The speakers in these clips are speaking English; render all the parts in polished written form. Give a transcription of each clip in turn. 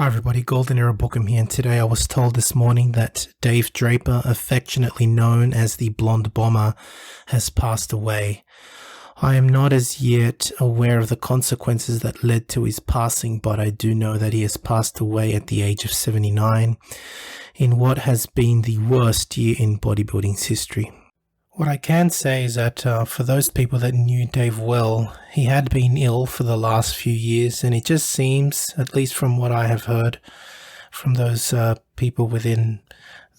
Hi everybody, Golden Era Bookham here, and today I was told this morning that Dave Draper, affectionately known as the Blonde Bomber, has passed away. I am not as yet aware of the consequences that led to his passing, but I do know that he has passed away at the age of 79 in what has been the worst year in bodybuilding's history. What I can say is that for those people that knew Dave well, he had been ill for the last few years, and it just seems, at least from what I have heard from those people within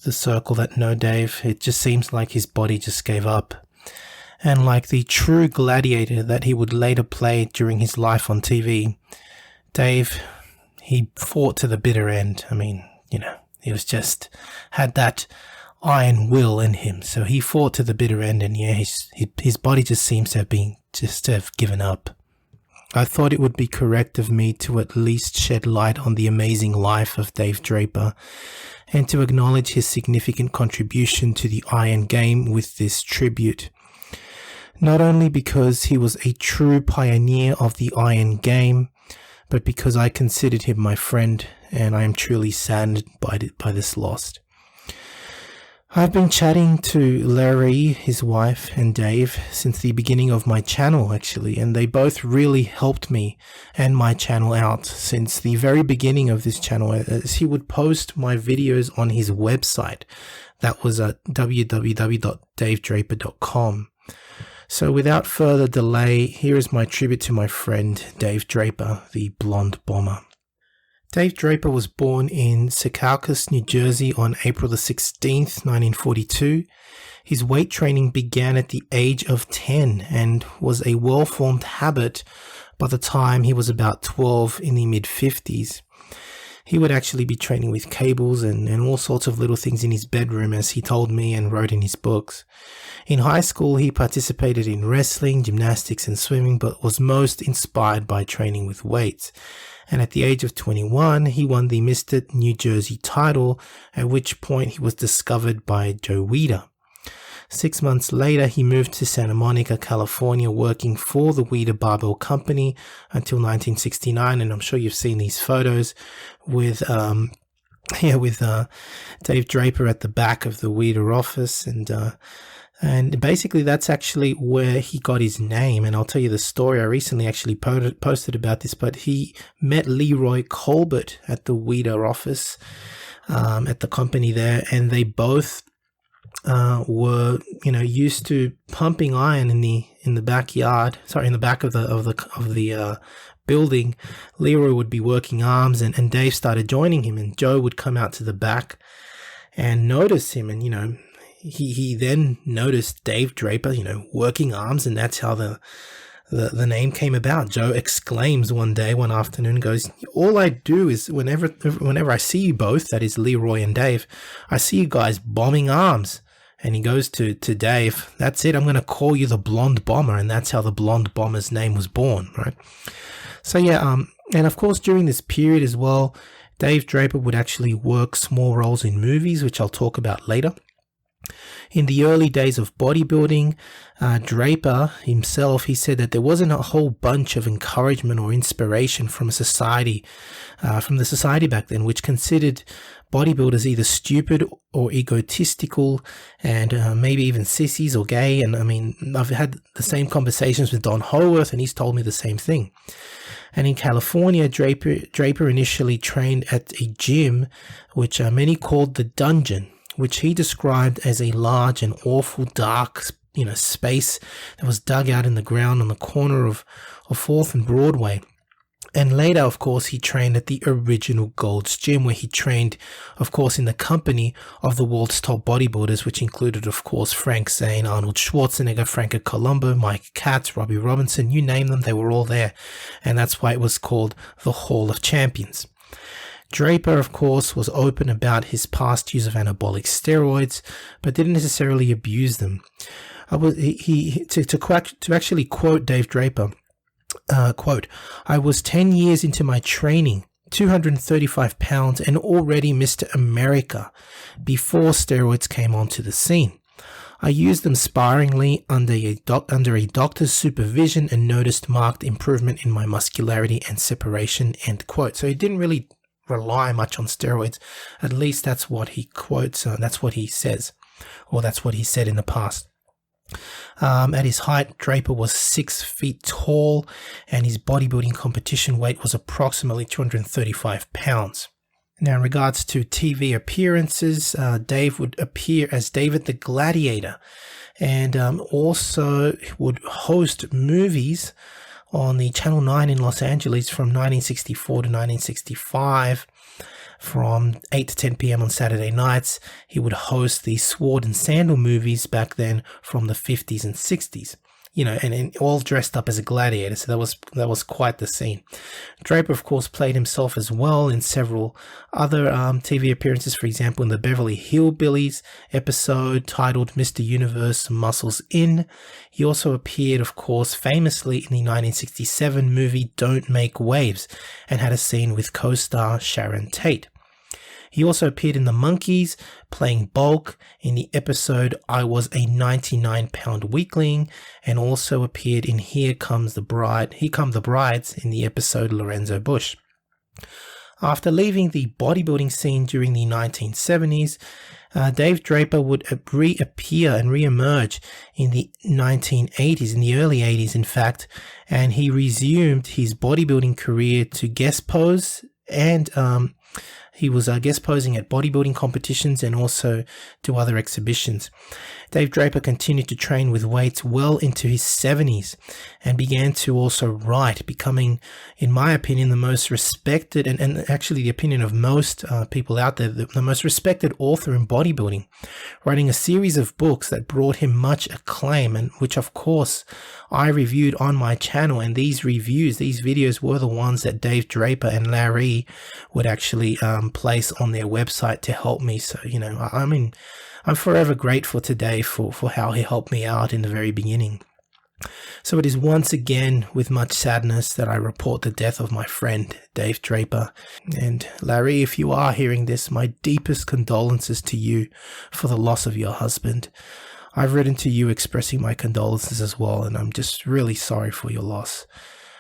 the circle that know Dave, it just seems like his body just gave up. And like the true gladiator that he would later play during his life on TV, Dave, he fought to the bitter end. I mean, he was just had that iron will in him, so he fought to the bitter end, and his body just seems to have given up. I thought it would be correct of me to at least shed light on the amazing life of Dave Draper and to acknowledge his significant contribution to the iron game with this tribute. Not only because he was a true pioneer of the iron game, but because I considered him my friend, and I am truly saddened by this loss. I've been chatting to Larry, his wife, and Dave since the beginning of my channel, actually, and they both really helped me and my channel out since the very beginning of this channel, as he would post my videos on his website. That was at www.davedraper.com. So without further delay, here is my tribute to my friend Dave Draper, the Blonde Bomber. Dave Draper was born in Secaucus, New Jersey on April the 16th, 1942. His weight training began at the age of 10 and was a well-formed habit by the time he was about 12 in the mid-50s. He would actually be training with cables and all sorts of little things in his bedroom, as he told me and wrote in his books. In high school, he participated in wrestling, gymnastics, and swimming, but was most inspired by training with weights. And at the age of 21, he won the Mr. New Jersey title, at which point he was discovered by Joe Weider. 6 months later, he moved to Santa Monica, California, working for the Weider Barbell Company until 1969, and I'm sure you've seen these photos with Dave Draper at the back of the Weider office, and basically that's actually where he got his name. And I'll tell you the story. I recently actually posted about this, but he met Leroy Colbert at the Weider office at the company there, and they both were used to pumping iron in the backyard. Sorry, in the back of the building. Leroy would be working arms, and Dave started joining him, and Joe would come out to the back and notice him, and he then noticed Dave Draper, working arms, and that's how the name came about. Joe exclaims one afternoon, goes, "All I do is whenever I see you both, that is Leroy and Dave, I see you guys bombing arms." And he goes to Dave, "That's it, I'm going to call you the Blonde Bomber," and that's how the Blonde Bomber's name was born, right? So and of course during this period as well, Dave Draper would actually work small roles in movies, which I'll talk about later. In the early days of bodybuilding, Draper himself, he said that there wasn't a whole bunch of encouragement or inspiration from the society back then, which considered bodybuilders either stupid or egotistical, and maybe even sissies or gay. And I mean, I've had the same conversations with Don Howarth, and he's told me the same thing. And in California, Draper initially trained at a gym, which many called the Dungeon, which he described as a large and awful dark, space that was dug out in the ground on the corner of 4th and Broadway. And later, of course, he trained at the original Gold's Gym, where he trained, of course, in the company of the world's top bodybuilders, which included, of course, Frank Zane, Arnold Schwarzenegger, Franco Columbu, Mike Katz, Robbie Robinson, you name them, they were all there. And that's why it was called the Hall of Champions. Draper, of course, was open about his past use of anabolic steroids, but didn't necessarily abuse them. To actually quote Dave Draper, quote, "I was 10 years into my training, 235 pounds, and already Mr. America before steroids came onto the scene. I used them sparingly under a doctor's supervision and noticed marked improvement in my muscularity and separation," end quote. So he didn't really rely much on steroids. At least that's what he quotes, that's what he says, or that's what he said in the past. At his height, Draper was 6 feet tall, and his bodybuilding competition weight was approximately 235 pounds. Now, in regards to TV appearances, Dave would appear as David the Gladiator, and also would host movies on the Channel 9 in Los Angeles from 1964 to 1965. From 8 to 10 p.m. on Saturday nights, he would host the Sword and Sandal movies back then from the 50s and 60s. You know, and all dressed up as a gladiator, so that was quite the scene. Draper, of course, played himself as well in several other TV appearances. For example, in the Beverly Hillbillies episode titled "Mr. Universe Muscles In." He also appeared, of course, famously in the 1967 movie "Don't Make Waves" and had a scene with co-star Sharon Tate. He also appeared in The Monkees, playing Bulk in the episode "I Was a 99-Pound Weakling," and also appeared in Here Come the Brides in the episode Lorenzo Bush. After leaving the bodybuilding scene during the 1970s, Dave Draper would reappear and reemerge in the 1980s, in the early 80s in fact, and he resumed his bodybuilding career to guest pose, and he was guest posing at bodybuilding competitions and also to other exhibitions. Dave Draper continued to train with weights well into his 70s and began to also write, becoming, in my opinion, the most respected, and actually the opinion of most people out there, the most respected author in bodybuilding, writing a series of books that brought him much acclaim, and which, of course, I reviewed on my channel. And these videos were the ones that Dave Draper and Larry would actually place on their website to help me. So, you know, I'm forever grateful to Dave for how he helped me out in the very beginning. So it is once again with much sadness that I report the death of my friend, Dave Draper. And Larry, if you are hearing this, my deepest condolences to you for the loss of your husband. I've written to you expressing my condolences as well, and I'm just really sorry for your loss.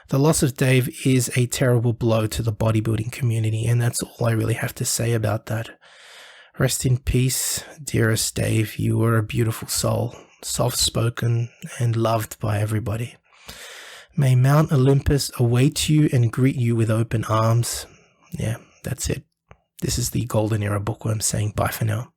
The loss of Dave is a terrible blow to the bodybuilding community, and that's all I really have to say about that. Rest in peace, dearest Dave. You were a beautiful soul, soft-spoken and loved by everybody. May Mount Olympus await you and greet you with open arms. Yeah, that's it. This is the Golden Era Bookworm saying bye for now.